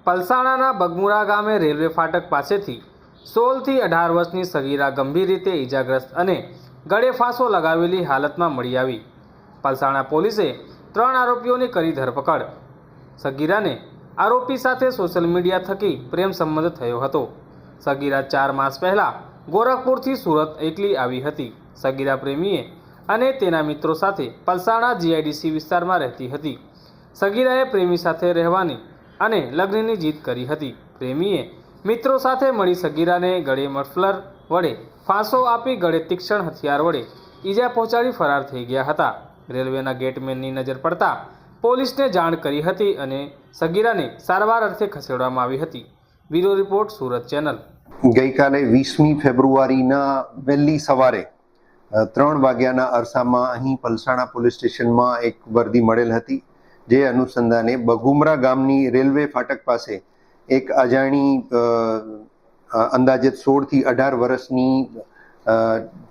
પલસાણાના બગમુરા ગામે રેલવે ફાટક પાસેથી 16 થી 18 વર્ષની સગીરા ગંભીર રીતે ઈજાગ્રસ્ત અને ગળે ફાંસો લગાવેલી હાલતમાં મળી આવી. પલસાણા પોલીસે 3 આરોપીઓની કરી ધરપકડ. સગીરાને આરોપી સાથે સોશિયલ મીડિયા થકી પ્રેમ સંબંધ થયો હતો. સગીરા 4 માસ પહેલા ગોરખપુરથી સુરત એકલી આવી હતી. સગીરા પ્રેમીએ અને તેના મિત્રો સાથે પલસાણા જીઆઈડીસી વિસ્તારમાં રહેતી હતી. સગીરાએ પ્રેમી સાથે રહેવાની અને લગ્નની જીદ કરી હતી. પ્રેમીએ મિત્રો સાથે મળી સગીરાને ગળે મફલર વડે ફાંસો આપી ગળે તીક્ષ્ણ હથિયાર વડે ઈજા પહોંચાડી ફરાર થઈ ગયા હતા. રેલવેના ગેટમેનની નજર પડતા પોલીસને જાણ કરી હતી અને સગીરાને સારવાર અર્થે ખસેડવામાં આવી હતી. Bureau report, Surat channel. ગઈકાલે 20મી ફેબ્રુઆરીના વહેલી સવારે 3 વાગ્યાના અરસામાં અહીં પલસાણા પોલીસ સ્ટેશનમાં એક વર્દી મળેલ હતી. જે અનુસંધાને બગુમરા ગામની રેલવે ફાટક પાસે એક અજાણી અંદાજે 16 થી 18 વર્ષની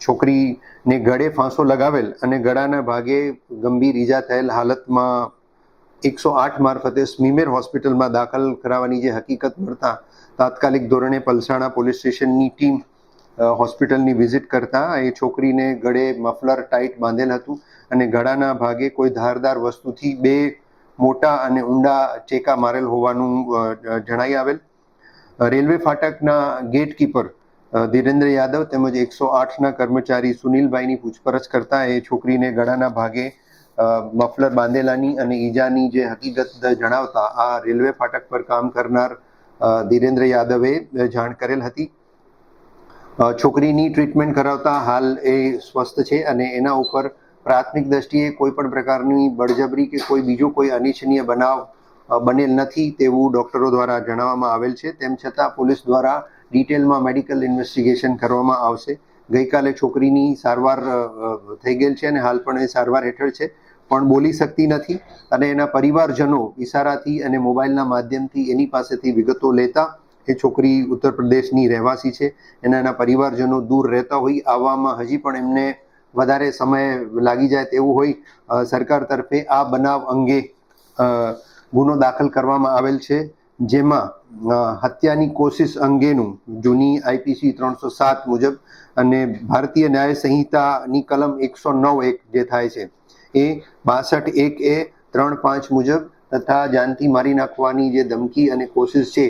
છોકરીને ગળે ફાંસો લગાવેલ અને ગળાના ભાગે ગંભીર ઈજા થયેલ હાલતમાં 108 મારફતે સ્મીમેર હોસ્પિટલમાં દાખલ કરાવવાની જે હકીકત મળતા તાત્કાલિક ધોરણે પલસાણા પોલીસ સ્ટેશનની ટીમ હોસ્પિટલની વિઝિટ કરતા એ છોકરીને ગળે મફલર ટાઈટ બાંધેલ હતું અને ગળાના ભાગે કોઈ ધારદાર વસ્તુથી 2 મોટા અને ઊંડા ચેકા મારેલ હોવાનું જણાઈ આવેલ. રેલવે ફાટકના ગેટકીપર ધીરેન્દ્ર યાદવ તેમજ 108ના કર્મચારી સુનિલભાઈની પૂછપરછ કરતા એ છોકરીને ગળાના ભાગે મફલર બાંધેલાની અને ઈજાની જે હકીકત જણાવતા આ રેલવે ફાટક પર કામ કરનાર ધીરેન્દ્ર યાદવે જાણ કરેલ હતી. છોકરીની ટ્રીટમેન્ટ કરાવતા હાલ એ સ્વસ્થ છે અને એના ઉપર પ્રાથમિક દ્રષ્ટિએ કોઈ પણ પ્રકારની બળજબરી કે કોઈ બીજો કોઈ અનિચ્છનીય બનાવ બનેલ નથી તેવું ડૉક્ટરો દ્વારા જણાવવામાં આવેલ છે. તેમ છતાં પોલીસ દ્વારા ડિટેલમાં મેડિકલ ઇન્વેસ્ટિગેશન કરવામાં આવશે. ગઈકાલે છોકરીની સારવાર થઈ ગયેલ છે અને હાલ પણ એ સારવાર હેઠળ છે, પણ બોલી શકતી નથી અને એના પરિવારજનો ઇશારાથી અને મોબાઈલના માધ્યમથી એની પાસેથી વિગતો લેતા એ છોકરી ઉત્તર પ્રદેશની રહેવાસી છે. એના પરિવારજનો દૂર રહેતા હોય, આવવામાં હજી પણ એમને વધારે સમય લાગી જાય તેવું હોય સરકાર તરફે આ બનાવ અંગે ગુનો દાખલ કરવામાં આવેલ છે, જેમાં હત્યાની કોશિશ અંગેનું જૂની આઈપીસી 307 મુજબ અને ભારતીય ન્યાય સંહિતાની કલમ 109(1) જે થાય છે એ 62(1)(a) 3(5) મુજબ તથા જાનથી મારી નાખવાની જે ધમકી અને કોશિશ છે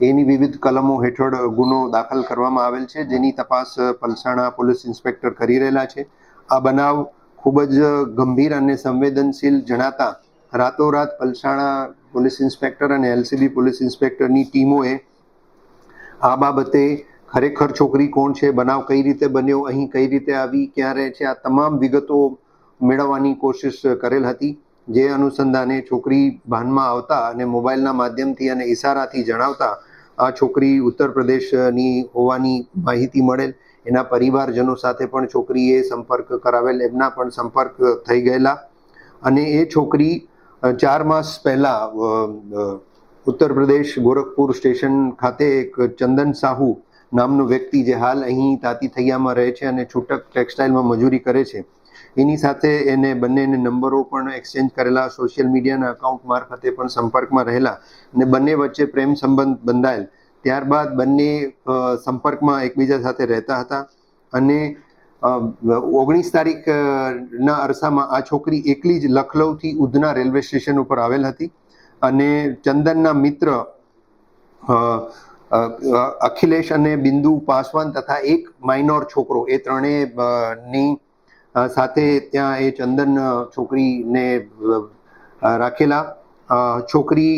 એની વિવિધ કલમો હેઠળ ગુનો દાખલ કરવામાં આવેલ છે, જેની તપાસ પલસાણા પોલીસ ઇન્સ્પેક્ટર કરી રહેલા છે. આ બનાવ ખૂબ જ ગંભીર અને સંવેદનશીલ જણાતા રાતોરાત પલસાણા પોલીસ ઇન્સ્પેક્ટર અને એલસીબી પોલીસ ઇન્સ્પેક્ટરની ટીમોએ આ બાબતે ખરેખર છોકરી કોણ છે, બનાવ કઈ રીતે બન્યો, અહીં કઈ રીતે આવી, ક્યાં રહે છે, આ તમામ વિગતો મેળવવાની કોશિશ કરેલ હતી. જે અનુસંધાને છોકરી ભાનમાં આવતા અને મોબાઈલના માધ્યમથી અને ઇશારાથી જણાવતા આ છોકરી ઉત્તર પ્રદેશની હોવાની માહિતી મળેલ. એના પરિવારજનો સાથે પણ છોકરીએ સંપર્ક કરાવેલ, એમના પણ સંપર્ક થઈ ગયેલા અને એ છોકરી 4 માસ પહેલા ઉત્તર પ્રદેશ ગોરખપુર સ્ટેશન ખાતે એક ચંદન સાહુ નામનો વ્યક્તિ જે હાલ અહીં તાતી થૈયામાં રહે છે અને છૂટક ટેક્સટાઇલમાં મજૂરી કરે છે, એની સાથે એને બંનેને નંબરો પણ એક્સચેન્જ કરેલા, સોશિયલ મીડિયાના અકાઉન્ટ મારફતે પણ સંપર્કમાં રહેલા અને બંને વચ્ચે પ્રેમ સંબંધ બંધાયેલ. ત્યારબાદ બંને સંપર્કમાં એકબીજા સાથે રહેતા હતા અને 19 તારીખના અરસામાં આ છોકરી એકલી જ લખનૌથી ઉધના રેલવે સ્ટેશન ઉપર આવેલ હતી અને ચંદનના મિત્ર અખિલેશ અને બિંદુ પાસવાન તથા એક માઇનોર છોકરો એ ત્રણેયની સાથે ત્યાં એ ચંદન છોકરીને રાખેલા. છોકરી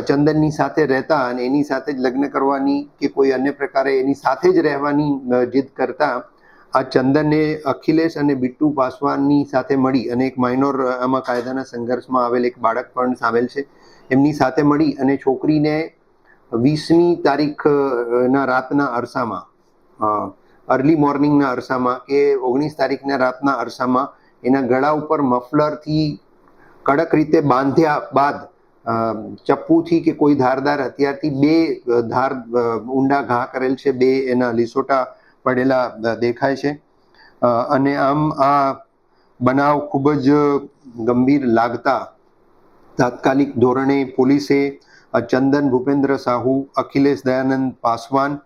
ચંદનની સાથે રહેતા અને એની સાથે જ લગ્ન કરવાની કે કોઈ અન્ય પ્રકારે એની સાથે જ રહેવાની જીદ કરતા આ ચંદને અખિલેશ અને બિટ્ટુ પાસવાનની સાથે મળી અને એક માઇનોર આમાં કાયદાના સંઘર્ષમાં આવેલ એક બાળક પણ સામેલ છે, એમની સાથે મળી અને છોકરીને 20મી તારીખના રાતના અરસામાં અર્લી મોર્નિંગના અરસામાં કે 19 તારીખના રાતના અરસામાં એના ગળા ઉપર મફલરથી કડક રીતે બાંધ્યા બાદ ચપ્પુથી કે કોઈ ધારદાર હથિયારથી 2 ઊંડા ઘા કરેલ છે, 2 એના લીસોટા પડેલા દેખાય છે અને આમ આ બનાવ ખૂબ જ ગંભીર લાગતા તાત્કાલિક ધોરણે પોલીસે ચંદન ભૂપેન્દ્ર સાહુ, અખિલેશ દયાનંદ પાસવાન,